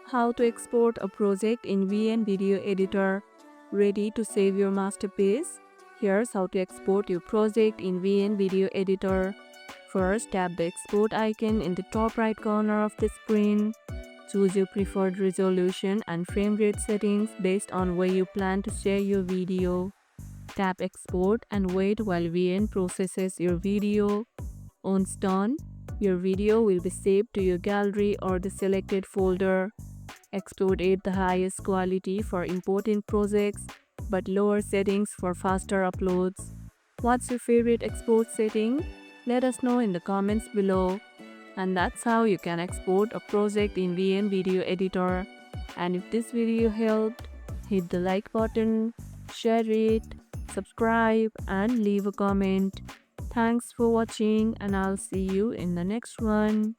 How to export a project in VN Video Editor. Ready to save your masterpiece? Here's how to export your project in VN Video Editor. First, tap the export icon in the top right corner of the screen. Choose your preferred resolution and frame rate settings based on where you plan to share your video. Tap export and wait while VN processes your video. Once done, your video will be saved to your gallery or the selected folder. Export at the highest quality for important projects, but lower settings for faster uploads. What's your favorite export setting? Let us know in the comments below. And that's how you can export a project in VN Video Editor. And if this video helped, hit the like button, share it, subscribe, and leave a comment. Thanks for watching, and I'll see you in the next one.